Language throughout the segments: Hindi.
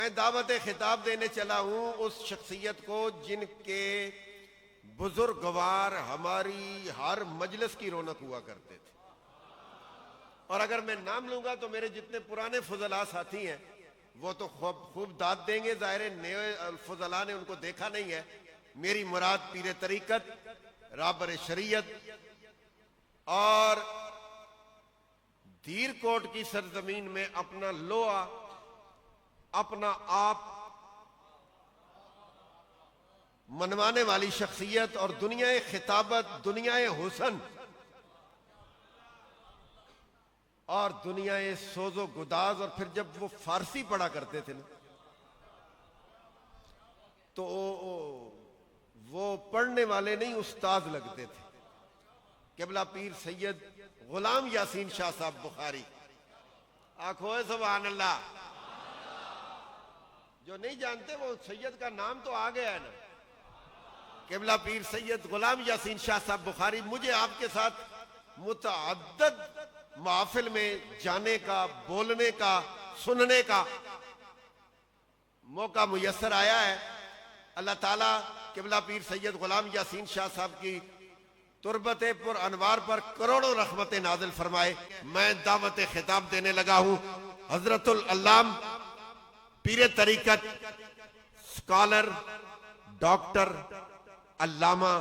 मैं दावत खिताब देने चला हूं उस शख्सियत को जिनके बुजुर्गवार हमारी हर मजलिस की रौनक हुआ करते थे। और अगर मैं नाम लूंगा तो मेरे जितने पुराने फजला साथी हैं वो तो खूब दाद देंगे। ज़ाहिर नए फजला ने उनको देखा नहीं है। मेरी मुराद पीर तरीकत, राबर शरीयत और धीर कोट की सरजमीन में अपना लोहा, अपना आप मनवाने वाली शख्सियत और दुनियाए खिताबत, दुनियाए हुसन और दुनियाए सोजो गुदाज। और फिर जब वो फारसी पढ़ा करते थे ना तो वो पढ़ने वाले नहीं उस्ताद लगते थे। क़िबला पीर सैयद गुलाम यासीन शाह साहब बुखारी। आखो सुभान अल्लाह। जो नहीं जानते वो सैयद का नाम तो आ गया है ना। क़िबला पीर सैयद गुलाम यासीन शाह साहब बुखारी। मुझे आपके साथ मुतअद्दिद महफिल में जाने का, बोलने का, सुनने का मौका मुयस्सर आया है। अल्लाह ताला क़िबला पीर सैयद गुलाम यासीन शाह साहब की तुरबत पुर अनवार पर करोड़ों रहमतें नाजिल फरमाए। मैं दावत खिताब देने लगा हूं हजरतुल अल्लाम पीर तरीकत, स्कॉलर, डॉक्टर, अल्लामा,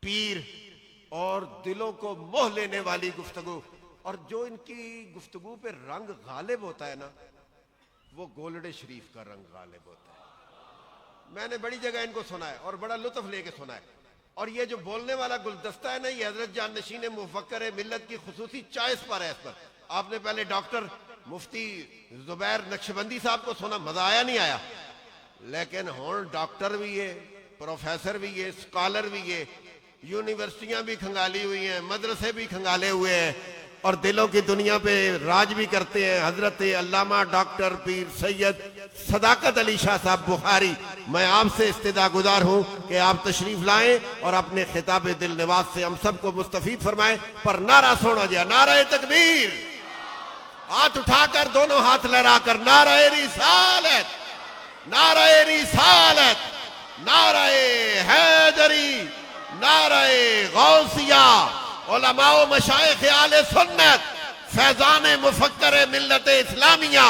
पीर और दिलों को मोह लेने वाली गुफ्तगू। और जो इनकी गुफ्तगू पे रंग गालिब होता है ना, वो गोलड़े शरीफ का रंग गालिब होता है। मैंने बड़ी जगह इनको सुना है और बड़ा लुत्फ लेके सुना है। और ये जो बोलने वाला गुलदस्ता है ना, ये हजरत जान नशीन मुफक्कर मिल्लत की खुसूसी चॉइस पर है। इस पर आपने पहले डॉक्टर मुफ्ती जुबैर नक्शबंदी साहब को सुना, मजा आया नहीं आया? लेकिन हुण डॉक्टर भी है, प्रोफेसर भी है, स्कॉलर भी है, यूनिवर्सिटियां भी खंगाली हुई हैं, मदरसे भी खंगाले हुए हैं और दिलों की दुनिया पे राज भी करते हैं। हजरत अल्लामा डॉक्टर पीर सैयद सदाकत अली शाह साहब बुखारी। मैं आपसे इस्तिदा गुजार हूं कि आप तशरीफ लाएं और अपने खिताब दिल नवाज से हम सबको मुस्तफीद फरमाएं। पर नारा सुना जाए, नारा तकबीर। हाथ उठाकर, दोनों हाथ लहराकर, नारा रिसालत, नारा रिसालत, नारा हैदरी, नारा गौसिया, उलमाओ मशाइख आले सुन्नत, फैजान मुफक्कर मिल्लत इस्लामिया,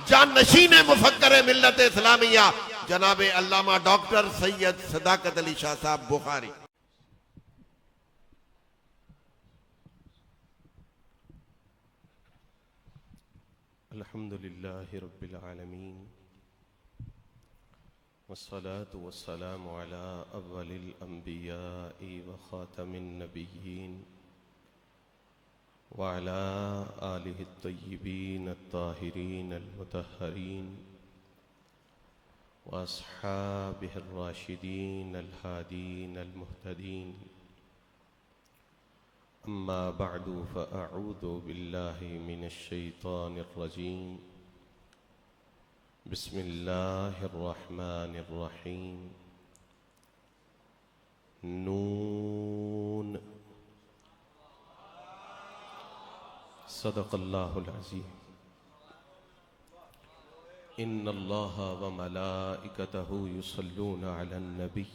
जान नशीन मुफक्कर मिल्लत इस्लामिया, जनाब अल्लामा डॉक्टर सैयद सदाकत अली शाह साहब बुखारी। अल्हम्दुलिल्लाहि रब्बिल आलमीन वस्सलातु वस्सलामु अला अव्वलिल अंबिया'i व खातमिन नबिय्यीन व अला आलिहि त्तय्यिबीन अत्ताहिरीन अलमुतहहरीन व अस्हाबिहि अर्राशिदीन अलहादीन अलमुहतदीन। अम्मा बअदु फ़अऊज़ु बिल्लाहि मिनश शैतानिर रजीम। बिस्मिल्लाहिर रहमानिर रहीम। नून सदक़ल्लाहुल अज़ीम। इन्नल्लाहा व मलाइकतहु युसल्लूना अलन नबी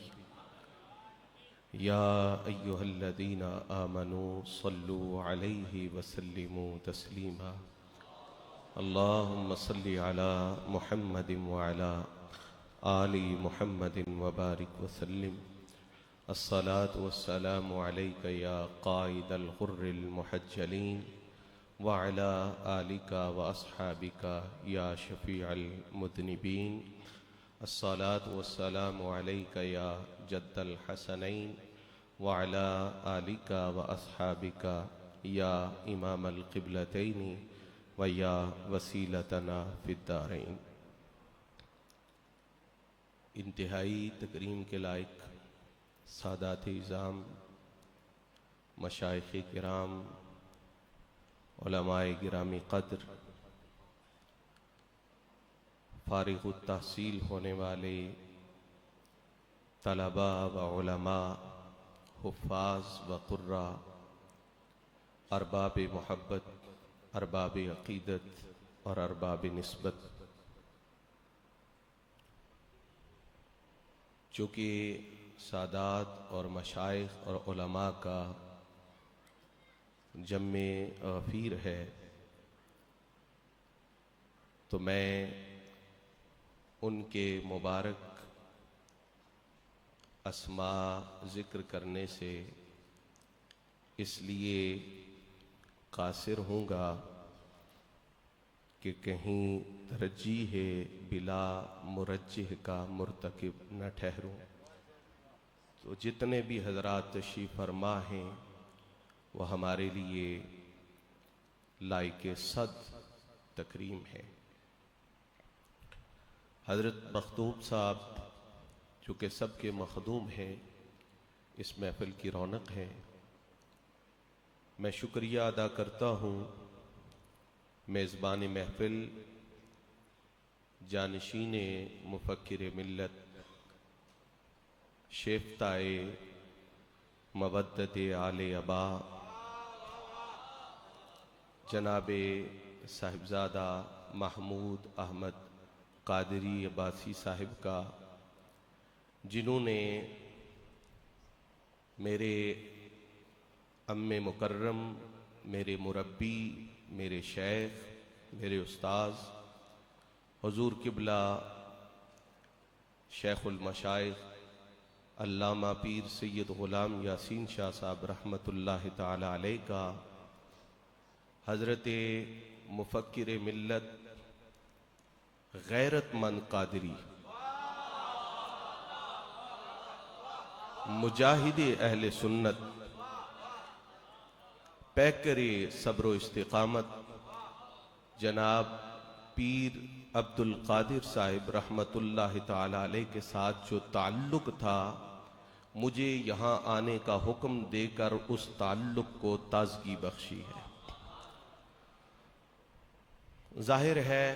या अय्युहल्लज़ीना आमनू सल्लू अलैहि वसल्लिमू तस्लीमा। अल्लाहुम्मा सल्लि अला मुहम्मदिन व अला आलि मुहम्मदिन व बारिक वसल्लिम। अस्सलातु वस्सलामु अलैका या क़ाइदल गुर्रिल मुहज्जलीन व अला आलिका व अस्हाबिका या शफ़ीअल मुज़निबीन। अस्सलातु वस्सलामु अलैका या जद्दल हसनैन व अला आलिका व अस्हाबिका या इमामल क़िबलतैनि व या वसीलतना फिद्दारैन। इंतहाई तकरीम के लायक सादात इज़ाम, मशाइख़ किराम, उलमाए गिरामी क़द्र, फारिग़ तहसील होने वाले तलबा व उलमा, हुफ़्फ़ाज़ व क़ुर्रा, अरबाब मोहब्बत, अरबाब अक़ीदत और अरबाब निस्बत, चूँकि सादात और मशाइख और उलमा का जम्मे गफीर है, तो मैं उनके मुबारक अस्मा ज़िक्र करने से इसलिए कासिर हूँगा कि कहीं तरजीह बिला मुरज्जिह का मुर्तकिब न ठहरूं। तो जितने भी हजरात तशरीफ़ फरमा हैं वह हमारे लिए लायके सद तकरीम है। हज़रत मखदूम साहब चूँकि सबके मखदूम हैं, इस महफ़िल की रौनक है। मैं शुक्रिया अदा करता हूँ मेज़बान महफ़िल जानशीन मुफ़क्किर मिल्लत शेफ़ताए मवद्दत आले अबा जनाबे साहिबजादा महमूद अहमद कादरी अब्बासी साहिब का, जिन्होंने मेरे अम्मे मुकर्रम, मेरे मुरब्बी, मेरे शेख, मेरे उस्ताज़ हुज़ूर किबला शेखुल मशाइख अल्लामा पीर सैयद ग़ुलाम यासीन शाह साहब रहमतुल्लाहि ताला अलैह का, हज़रत मुफ़क्किर मिल्लत गैरतमंद कादरी, मुजाहिदे अहले सुन्नत, पैकरे सब्र इस्तिकामत जनाब पीर अब्दुल कादिर साहिब रहमतुल्लाहि ताला अलैह के साथ जो ताल्लुक़ था, मुझे यहाँ आने का हुक्म देकर उस ताल्लुक़ को ताज़गी बख्शी है। जाहिर है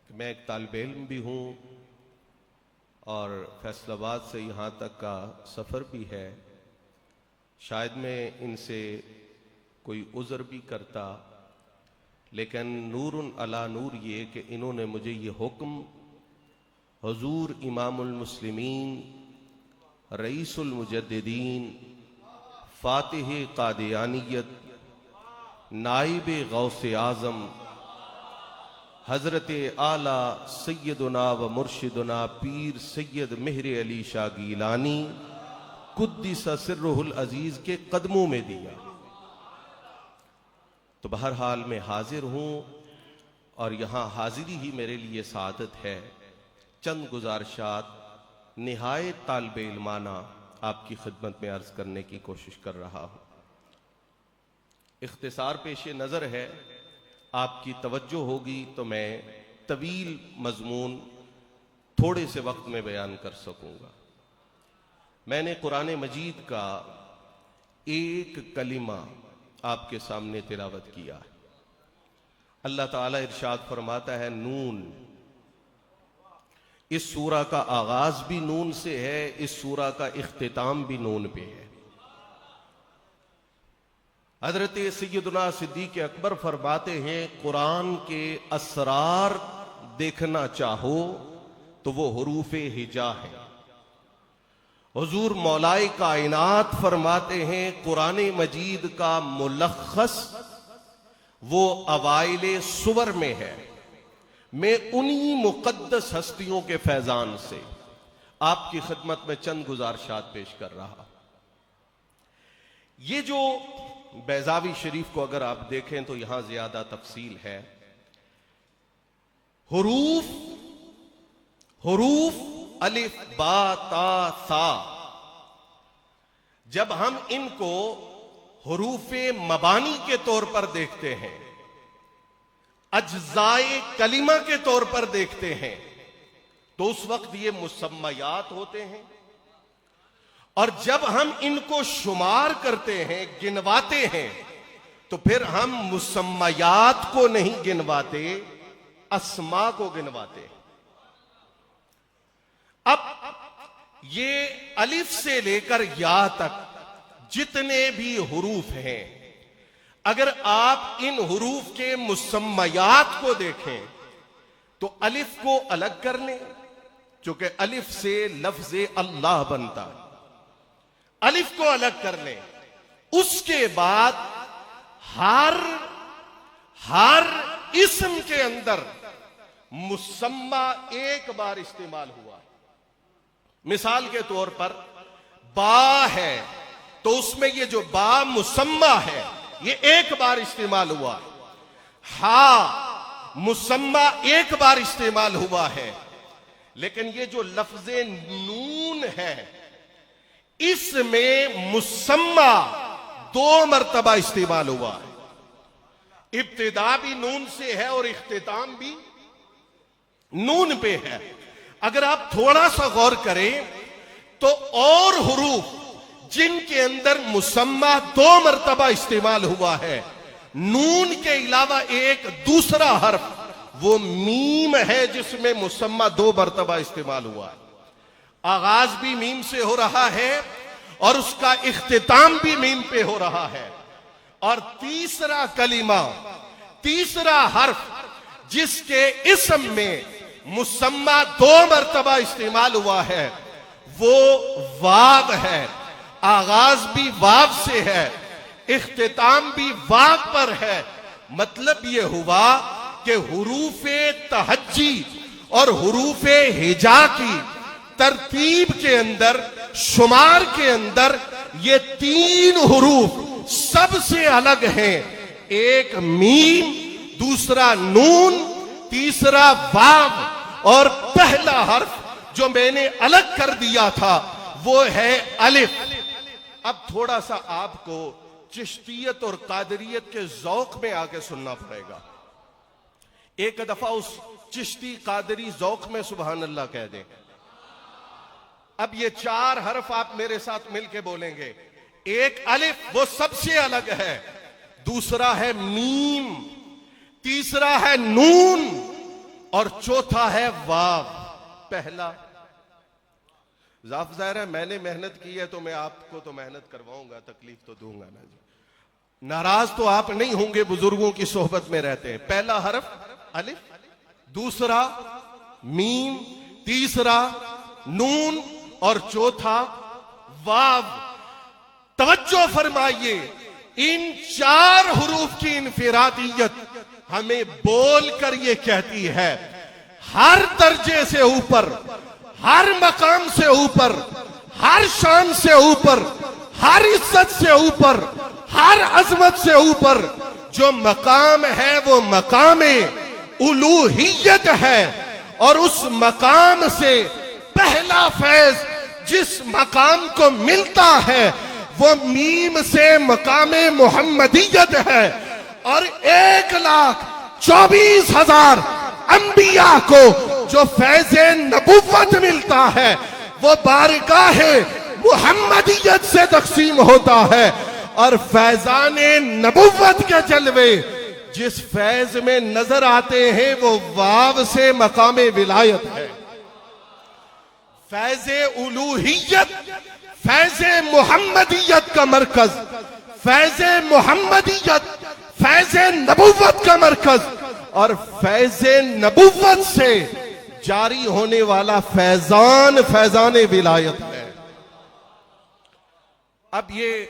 कि मैं एक तालिब इल्म भी हूँ और फैसलाबाद से यहाँ तक का सफ़र भी है। शायद मैं इनसे कोई उज़र भी करता, लेकिन नूरुन अला नूर ये कि इन्होंने मुझे ये हुक्म हुज़ूर इमामुल मुस्लिमीन रईसुल मुजद्दिदीन फ़ातिह क़ादियानियत नाइब गौसे आज़म हज़रत आला सैयदुना व मुर्शिदुना पीर सैयद मेहर अली शाह गीलानी कुद्दिस सिर्रुहुल अजीज़ के कदमों में दिया। तो बहरहाल मैं हाजिर हूँ और यहाँ हाजिरी ही मेरे लिए सादत है। चंद गुजारिशात निहायत तालिब इल्माना आपकी खिदमत में अर्ज करने की कोशिश कर रहा हूँ। इख्तिसार पेश नज़र है, आपकी तवज्जो होगी तो मैं तवील मजमून थोड़े से वक्त में बयान कर सकूँगा। मैंने कुरान मजीद का एक कलिमा आपके सामने तिलावत किया है। अल्लाह ताला इरशाद फरमाता है नून। इस सूरा का आगाज भी नून से है, इस सूरा का इख्तिताम भी नून पे है। हजरत सैयदना सिद्दीक़ अकबर फरमाते हैं कुरान के असरार देखना चाहो तो वो हुरूफे हिजा है। हुजूर मौलाए कायनात फरमाते हैं कुरान मजीद का मुलख्खस वो अवाइले सुवर में है। मैं उन्हीं मुकद्दस हस्तियों के फैजान से आपकी खिदमत में चंद गुजारिशात पेश कर रहा। ये जो बैजावी शरीफ को अगर आप देखें तो यहां ज्यादा तफसील है। हुरूफ हुरूफ अलिफ बा ता सा, जब हम इनको हुरूफे मबानी के तौर पर देखते हैं, अज्जाए कलिमा के तौर पर देखते हैं, तो उस वक्त ये मुसम्मयात होते हैं। और जब हम इनको शुमार करते हैं, गिनवाते हैं, तो फिर हम मुसम्मयात को नहीं गिनवाते, अस्मा को गिनवाते हैं। अब ये अलिफ से लेकर या तक जितने भी हुरूफ हैं, अगर आप इन हुरूफ के मुसम्मयात को देखें तो अलिफ को अलग कर लें, चूंकि अलिफ से लफ्ज अल्लाह बनता है, अलिफ को अलग कर लें, उसके बाद हर इस्म के अंदर मुसम्मा एक बार इस्तेमाल हुआ है। मिसाल के तौर पर बा है, तो उसमें ये जो बा मुसम्मा है ये एक बार इस्तेमाल हुआ है। हा मुसम्मा एक बार इस्तेमाल हुआ है। लेकिन ये जो लफ्ज़े नून है इसमें मुसम्मा 2 मरतबा इस्तेमाल हुआ है। इब्तिदा भी नून से है और इख्तिताम भी नून पे है। अगर आप थोड़ा सा गौर करें तो और हुरूफ जिनके अंदर मुसम्मा 2 मरतबा इस्तेमाल हुआ है, नून के अलावा एक दूसरा हर्फ वो मीम है जिसमें मुसम्मा 2 मरतबा इस्तेमाल हुआ है। आगाज भी मीम से हो रहा है और उसका इख्तिताम भी मीम पे हो रहा है। और तीसरा कलिमा, तीसरा हर्फ जिसके इस्म में मुसम्मा 2 मरतबा इस्तेमाल हुआ है वो वाव है। आगाज भी वाव से है, इख्तिताम भी वाव पर है। मतलब यह हुआ कि हुरूफे तहज्जी और हुरूफे हिजा की तरतीब के अंदर, शुमार के अंदर ये 3 हुरूफ सबसे अलग हैं। एक मीम, दूसरा नून, तीसरा वाव और पहला हर्फ जो मैंने अलग कर दिया था वो है अलिफ। अब थोड़ा सा आपको चिश्तियत और कादरियत के जौक में आके सुनना पड़ेगा। एक दफा उस चिश्ती कादरी जौक में सुभान अल्लाह कह दें। अब ये 4 हर्फ आप मेरे साथ मिलके बोलेंगे। एक अलिफ वो सबसे अलग है, दूसरा है मीम, तीसरा है नून और चौथा है वाव। पहला जाहिर है मैंने मेहनत की है तो मैं आपको तो मेहनत करवाऊंगा, तकलीफ तो दूंगा ना जी। नाराज तो आप नहीं होंगे, बुजुर्गों की सोहबत में रहते हैं। पहला हर्फ अलिफ, दूसरा मीम, तीसरा नून और चौथा वाव। तवज्जो फरमाइए, इन 4 हुरूफ की इनफिरादियत हमें बोलकर ये कहती है हर दर्जे से ऊपर, हर मकाम से ऊपर, हर शान से ऊपर, हर इज्जत से ऊपर, हर अजमत से ऊपर जो मकाम है वो मकामे उलूहियत है। और उस मकाम से पहला फैज जिस मकाम को मिलता है वो मीम से मकामे मुहम्मदियत है। और 1,24,000 अंबिया को जो फैज़े नबुव्वत मिलता है वो बारगाहे मुहम्मदियत से तक़सीम होता है। और फैज़ाने नबुव्वत के जलवे जिस फैज में नजर आते हैं वो वाव से मकामे विलायत है। फैज़े उलूहियत, फैज़े मुहम्मदियत का मरकज, फैज़े मुहम्मदियत, फैज़े नबुव्वत का मरकज और फैज़े नबुव्वत से जारी होने वाला फैजान, फैजान विलायत है। अब ये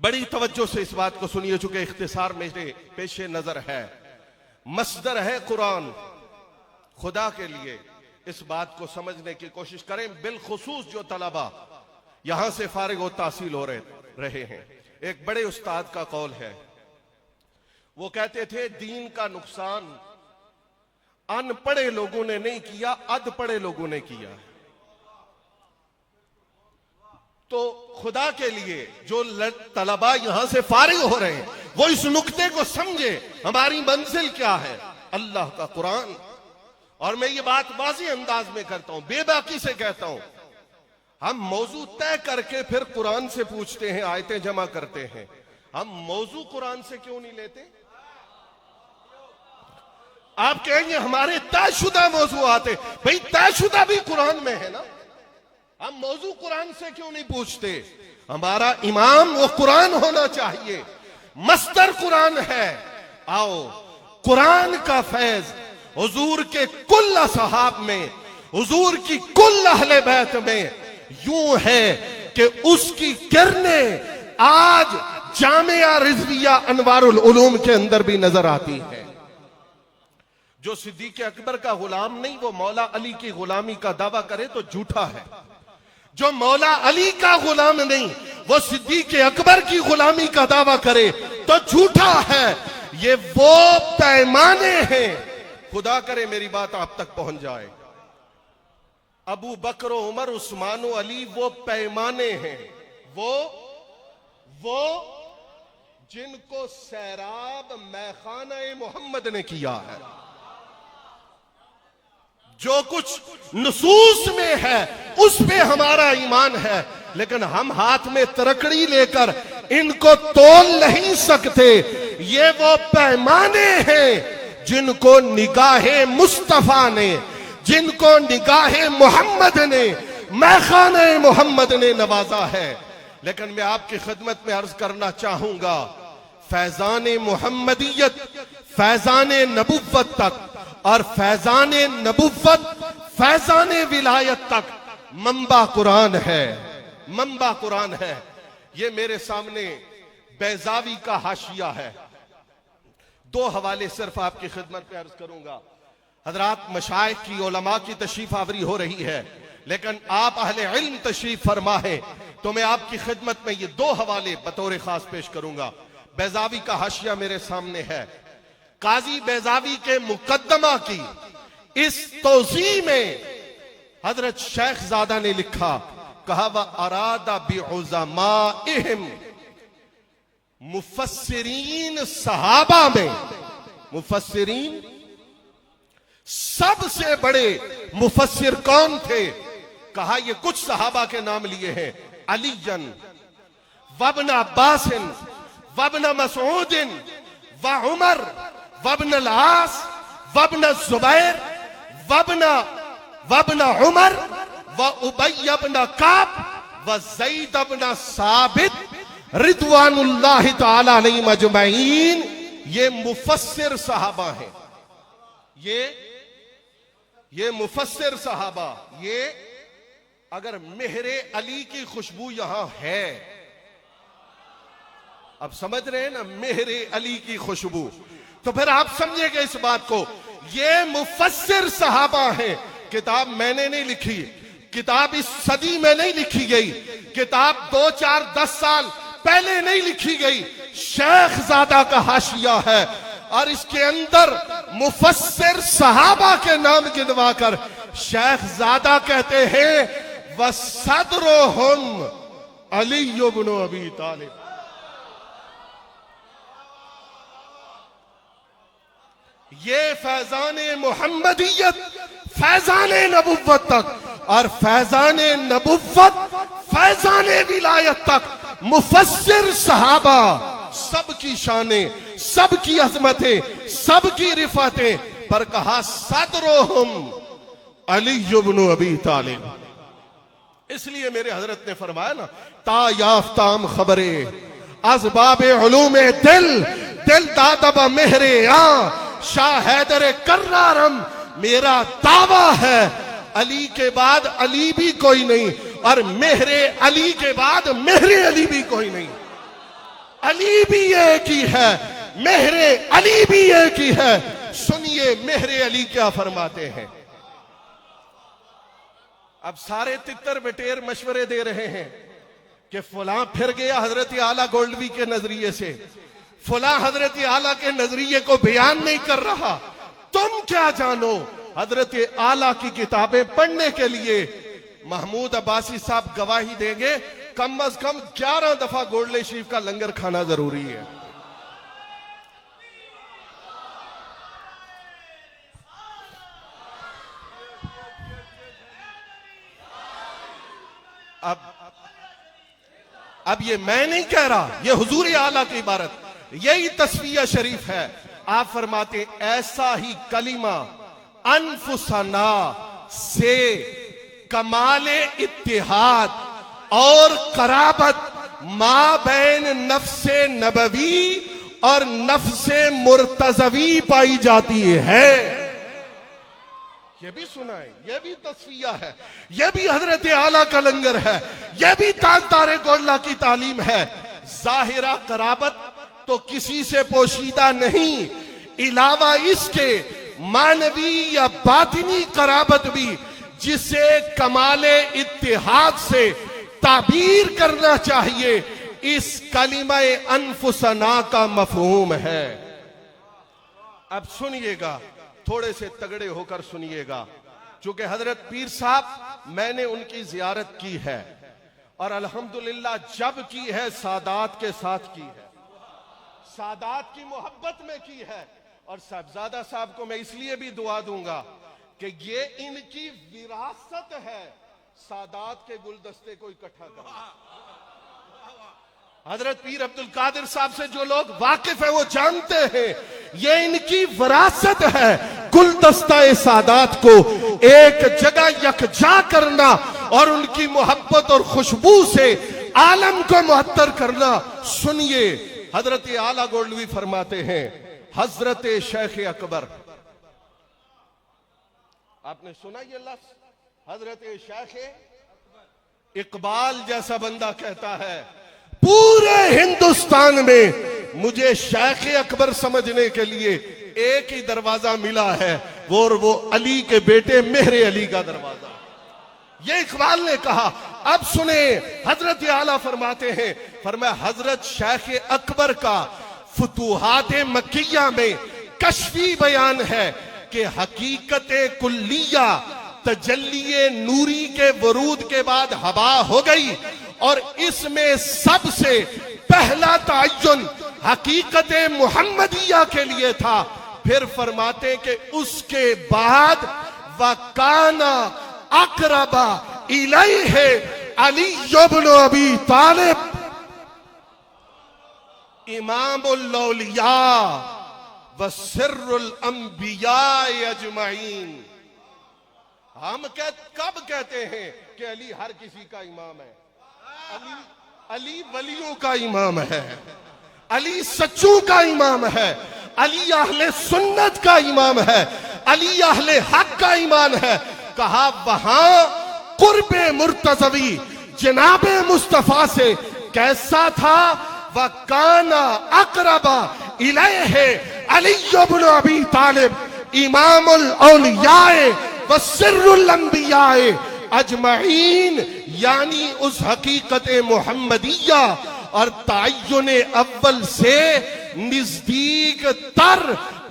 बड़ी तवज्जो से इस बात को सुनिए, चूंकि इख्तिसार मेरे पेशे नजर है। मस्दर है कुरान। खुदा के लिए इस बात को समझने की कोशिश करें, बिलखुसूस जो तलबा यहां से फारिग व तासील हो रहे हैं। एक बड़े उस्ताद का कौल है, वो कहते थे दीन का नुकसान अनपढ़े लोगों ने नहीं किया, अधपढ़े लोगों ने किया। तो खुदा के लिए जो तलबा यहां से फारिग हो रहे हैं वो इस नुक्ते को समझे, हमारी मंजिल क्या है, अल्लाह का कुरान। और मैं ये बात वाज़ेह अंदाज में करता हूं, बेबाकी से कहता हूं, हम मौजू तय करके फिर कुरान से पूछते हैं, आयतें जमा करते हैं। हम मौजू कुरान से क्यों नहीं लेते? आप कहेंगे हमारे तयशुदा मौजू आते, भाई तयशुदा भी कुरान में है ना, हम मौजू कुरान से क्यों नहीं पूछते? हमारा इमाम वो कुरान होना चाहिए, मस्तर कुरान है। आओ कुरान का फैज हुजूर के कुल असहाब में, हुजूर की कुल अहले बैत में यूं है कि उसकी किरणें आज जामिया रिजविया अनवारुल उलूम के अंदर भी नजर आती है। जो सिद्दीक अकबर का गुलाम नहीं वो मौला अली की गुलामी का दावा करे तो झूठा है। जो मौला अली का गुलाम नहीं वो सिद्दीक अकबर की गुलामी का दावा करे तो झूठा है। ये वो पैमाने हैं, खुदा करे मेरी बात आप तक पहुंच जाए। अबू बकर उमर उस्मान अली वो पैमाने हैं, वो जिनको सैराब मैखाना मोहम्मद ने किया है। जो कुछ नुसूस में है उस पे हमारा ईमान है, लेकिन हम हाथ में तरकड़ी लेकर इनको तोल नहीं सकते। ये वो पैमाने हैं जिनको निगाहे मुस्तफा ने, जिनको निगाहे मोहम्मद ने, मैखाने मोहम्मद ने नवाजा है। लेकिन मैं आपकी खिदमत में अर्ज करना चाहूंगा, फैजान मोहम्मदियत, फैजान नबुव्वत तक और फैजान नबुव्वत, फैजान विलायत तक मंबा कुरान है, मंबा कुरान है। ये मेरे सामने बैजावी का हाशिया है। दो हवाले सिर्फ आपकी खिदमत में अर्ज करूंगा। हजरात मशाइख की, उलमा की तशरीफ आवरी हो रही है, लेकिन आप अहले इल्म तशरीफ फरमा है तो मैं आपकी खिदमत में ये दो हवाले बतौर खास पेश करूंगा। बैजावी का हाशिया मेरे सामने है। काजी बैजावी के मुकद्दमा की इस तौज़ी में हजरत शेख ज़ादा ने लिखा, कहा व अरादा बिउज़माइहिम, मुफस्सिरीन सहाबा में, मुफस्सिरीन सबसे बड़े मुफस्सिर कौन थे? कहा ये कुछ सहाबा के नाम लिए हैं, अलीजन वब्न अब्बासिन वब्न मसऊदिन व उमर वब्न अल-आस वब्न जुबैर वब्न उमर व उबय इब्न काब व ज़ैद इब्न साबित रिदवानुल्लाहि तआला अलैहिम अजमईन। ये मुफस्सिर सहाबा हैं, ये मुफस्सिर सहाबा। ये अगर मेहरे अली की खुशबू यहां है, अब समझ रहे हैं ना, मेहरे अली की खुशबू, तो फिर आप समझिएगा इस बात को। ये मुफस्सिर सहाबा हैं। किताब मैंने नहीं लिखी, किताब इस सदी में नहीं लिखी गई, किताब 2, 4, 10 साल पहले नहीं लिखी गई। शेख ज़ादा का हाशिया है और इसके अंदर मुफस्सिर सहाबा के नाम गिनवा कर शेख ज़ादा कहते हैं वसदरुहुम अली इब्न अबी तालिब। ये फैजान मोहम्मदियत, फैजान नबुव्वत तक और फैजान नबुव्वत, फैजान विलायत तक मुफस्सिर सहाबा सबकी शानें, सबकी अजमतें, सबकी रिफातें पर कहा सदरुहुम अली इब्न अबी तालिब। इसलिए मेरे हजरत ने फरमाया ना, ता याफ्ताम खबरे अज़बाबे उलूमे दिल, दिल दादब मेहरे आ शाह हैदर कर्रारम। मेरा दावा है अली के बाद अली भी कोई नहीं और मेहरे अली के बाद मेहरे अली भी कोई नहीं। अली भी एक ही है, मेहरे अली भी एक ही है। सुनिए मेहरे अली क्या फरमाते हैं। अब सारे तितर बटेर मशवरे दे रहे हैं कि फुला फिर गया हजरत आला गोल्डवी के नजरिए से, फुला हजरत आला के नजरिए को बयान नहीं कर रहा। तुम क्या जानो? हजरत आला की किताबें पढ़ने के लिए महमूद अब्बासी साहब गवाही देंगे, कम अज कम 11 दफा गोडले शरीफ का लंगर खाना जरूरी है। अब ये मैं नहीं कह रहा, ये हुजूर आला की इबारत, यही तस्वीर शरीफ है। आप फरमाते ऐसा ही कलीमा अनफुसना से कमाले इत्तिहाद और कराबत मा बैन नफ्से नबवी और नफ्से मुर्तजवी पाई जाती है। ये भी सुना है, ये भी तस्वीया है, ये भी हजरत आला का लंगर है, ये भी ताजदारे गोल्ला की तालीम है। जाहिरा कराबत तो किसी से पोशीदा नहीं, इलावा इसके मानवी या बातिनी कराबत भी, जिसे कमाले इत्तिहाद से ताबीर करना चाहिए, इस कलिमाए अनफुसना का मफहूम है। अब सुनिएगा, थोड़े से तगड़े होकर सुनिएगा, चूंकि हजरत पीर साहब मैंने उनकी जियारत की है और अल्हम्दुलिल्लाह जब की है सादात के साथ की है, सादात की मोहब्बत में की है। और साहबजादा साहब को मैं इसलिए भी दुआ दूंगा कि ये इनकी विरासत है, सादात के गुलदस्ते को इकट्ठा करना। हजरत पीर अब्दुल कादिर साहब से जो लोग वाकिफ है वो जानते हैं, ये इनकी विरासत है, गुलदस्ता सादात को एक जगह यकजा करना और उनकी मोहब्बत और खुशबू से आलम को मुअत्तर करना। सुनिए, हजरत आला गोल्डवी फरमाते हैं, हजरत शेख अकबर, आपने सुना ये लफ्ज, हजरत शेख इकबाल जैसा बंदा कहता है, पूरे हिंदुस्तान में मुझे शेख अकबर समझने के लिए एक ही दरवाजा मिला है, वो अली के बेटे मेहरे अली का दरवाजा। ये इकबाल ने कहा। अब सुने, हजरत आला फरमाते हैं, फरमाया हजरत शेख अकबर का फुतूहात मक्किया में कश्फी बयान है कि हकीकत कुल्लिया तजल्ली नूरी के वरूद के बाद हवा हो गई और इसमें सबसे पहला तअय्युन हकीकत मुहम्मदिया के लिए था। फिर फरमाते कि उसके बाद वकाना अकरबा इलैहि अली इब्न अबी तालिब इमामुल औलिया व सिर्रुल अंबिया अजमईन। हम कब कहते हैं कि अली हर किसी का इमाम है? अली वलियों का इमाम है, अली सच्चों का इमाम है, अली अहले सुन्नत का इमाम है, अली अहले हक का इमाम है। कहा वहां कुर्बे मुर्तजवी जनाबे मुस्तफा से कैसा था? वकाना अकरबा इलैहि अली इब्न अबी तालिब इमामुल औलियाए व सिर्रुल अंबियाए अजमईन, यानी उस हकीकत मुहम्मदिया और तअय्युन अव्वल से नजदीक तर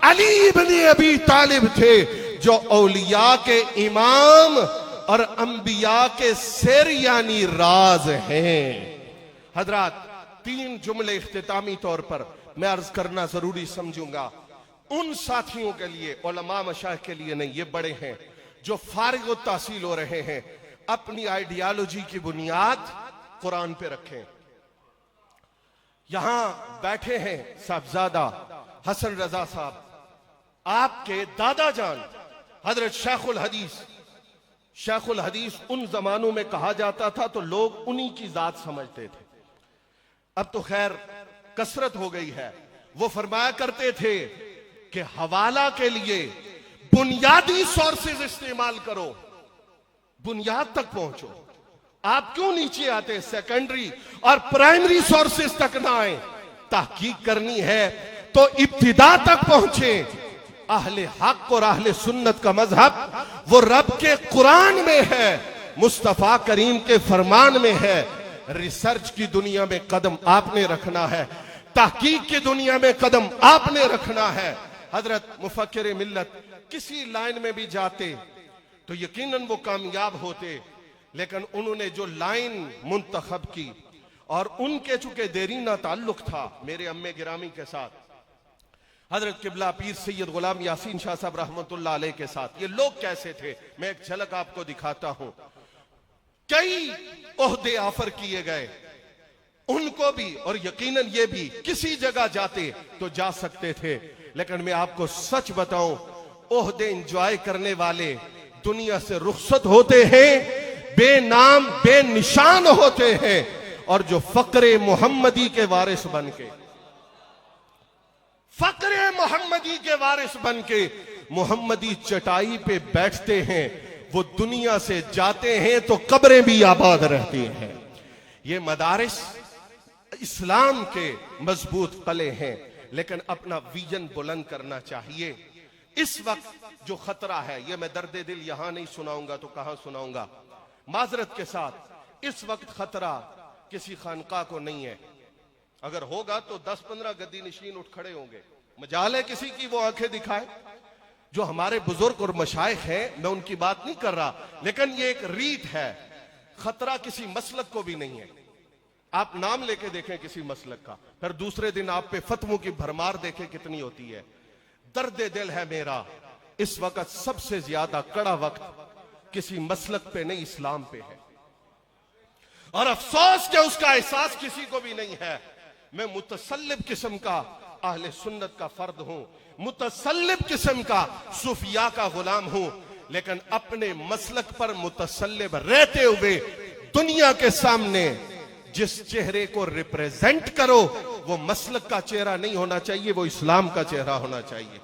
अली इब्न अबी तालिब थे, जो औलिया के इमाम और अंबिया के सिर यानी राज हैं। हजरात, 3 जुमले इख्तितामी तौर पर मैं अर्ज करना जरूरी समझूंगा, उन साथियों के लिए, उलमा मशाइख के लिए नहीं, ये बड़े हैं जो फारिग व तहसील हो रहे हैं, अपनी आइडियालॉजी की बुनियाद कुरान पे रखें। यहां बैठे हैं साहबजादा हसन रजा साहब, आपके दादा जान हजरत शेखुल हदीस। शेखुल हदीस उन जमानों में कहा जाता था तो लोग उन्हीं की जात समझते थे, अब तो खैर कसरत हो गई है। वो फरमाया करते थे कि हवाला के लिए बुनियादी सोर्सेज इस्तेमाल करो, बुनियाद तक पहुंचो। आप क्यों नीचे आते? सेकेंडरी और प्राइमरी सोर्सेज तक ना आए। तहकीक करनी है तो इब्तिदा तक पहुंचे। अहले हक और अहले सुन्नत का मजहब वो रब के कुरान में है, मुस्तफा करीम के फरमान में है। रिसर्च की दुनिया में कदम आपने रखना है, तहकीक की दुनिया में कदम आपने रखना है। हजरत मुफक्किर मिल्लत किसी लाइन में भी जाते तो यकीनन वो कामयाब होते, लेकिन उन्होंने जो लाइन मुंतखब की और उनके चूंकि देरीना ताल्लुक था मेरे अम्मे गिरामी के साथ, हजरत किबला पीर सैयद गुलाम यासीन शाह साहब रहमतुल्लाह अलैह के साथ, ये लोग कैसे थे मैं एक झलक आपको दिखाता हूं। कई ओहदे ऑफर किए गए उनको भी, और यकीनन ये भी किसी जगह जाते तो जा सकते थे, लेकिन मैं आपको सच बताऊं, ओहदे एंजॉय करने वाले दुनिया से रुखसत होते हैं, बेनाम बेनिशान होते हैं, और जो फक्रे मोहम्मदी के वारिस बनके, फक्रे मोहम्मदी के वारिस बनके मोहम्मदी चटाई पे बैठते हैं, वो दुनिया से जाते हैं तो कब्रें भी आबाद रहती हैं। ये मदारिस इस्लाम के मजबूत कले हैं, लेकिन अपना विजन बुलंद करना चाहिए। इस वक्त जो खतरा है, ये मैं दर्द दिल यहां नहीं सुनाऊंगा तो कहां सुनाऊंगा, माजरत के साथ। इस वक्त खतरा किसी खानका को नहीं है। अगर होगा तो 10-15 गद्दी नशीन उठ खड़े होंगे। मजाल है किसी की वो आंखें दिखाए। जो हमारे बुजुर्ग और मशाइख हैं, मैं उनकी बात नहीं कर रहा, लेकिन ये एक रीत है। खतरा किसी मसलक को भी नहीं है। आप नाम लेके देखें किसी मसलक का, फिर दूसरे दिन आप पे फतवों की भरमार देखें कितनी होती है। दर्द दिल है मेरा, इस वक्त सबसे ज्यादा कड़ा वक्त किसी मसलक पे नहीं, इस्लाम पे है। और अफसोस कि उसका एहसास किसी को भी नहीं है। मैं मुतसल्लिब किस्म का अहले सुन्नत का फर्द हूं, मुतसल्लिब किस्म का सूफिया का गुलाम हूं, लेकिन अपने मसलक पर मुतसल्लिब रहते हुए दुनिया के सामने जिस चेहरे को रिप्रेजेंट करो, वो मसलक का चेहरा नहीं होना चाहिए, वो इस्लाम का चेहरा होना चाहिए,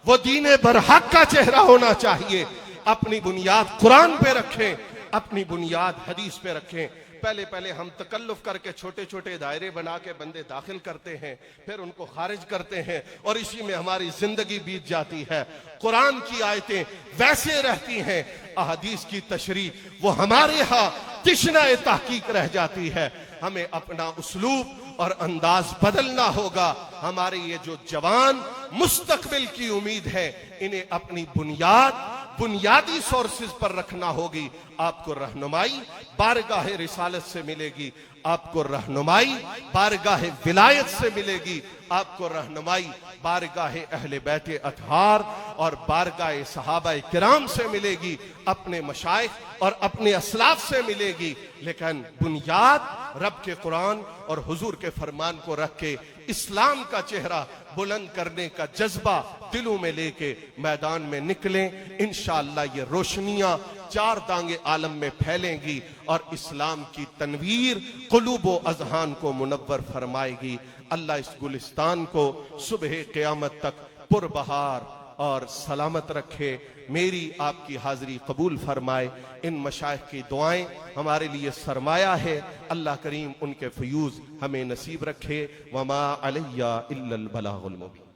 वो दीन बरहक का चेहरा होना चाहिए। अपनी बुनियाद कुरान पे रखें, अपनी बुनियाद हदीस पे रखें। पहले पहले हम तकल्लुफ करके छोटे छोटे दायरे बना के बंदे दाखिल करते हैं, फिर उनको खारिज करते हैं, और इसी में हमारी जिंदगी बीत जाती है। कुरान की आयतें वैसे रहती हैं, अहदीस की तशरीह वो हमारे यहाँ तिश्ना-ए तहकीक रह जाती है। हमें अपना उसलूब और अंदाज बदलना होगा। हमारे ये जो जवान मुस्तकबिल की उम्मीद है, इन्हें अपनी बुनियादी सोर्सेज पर रखना होगी। आपको रहनुमाई बारगाह रिसालत से मिलेगी, आपको रहनुमाई बारगाह विलायत से मिलेगी, आपको रहनुमाई बारगाह अहले बैत अतहार और बारगाह सहाबा किराम से मिलेगी, अपने मशाइख और अपने असलाफ से मिलेगी। लेकिन बुनियाद रब के कुरान और हुजूर के फरमान को रख के इस्लाम का चेहरा बुलंद करने का जज्बा दिलों में लेके मैदान में निकलें। इंशाअल्लाह ये रोशनियां चार दांगे आलम में फैलेंगी और इस्लाम की तनवीर कुलूब व अज़हान को मुनव्वर फरमाएगी। अल्लाह इस गुलिस्तान को सुबह क़यामत तक पुरबहार और सलामत रखे। मेरी आपकी हाजिरी कबूल फरमाए। इन मशाइख की दुआएं हमारे लिए सरमाया है। अल्लाह करीम उनके फयूज हमें नसीब रखे। वमा अलैया इल्लल बलागुल मुबीन।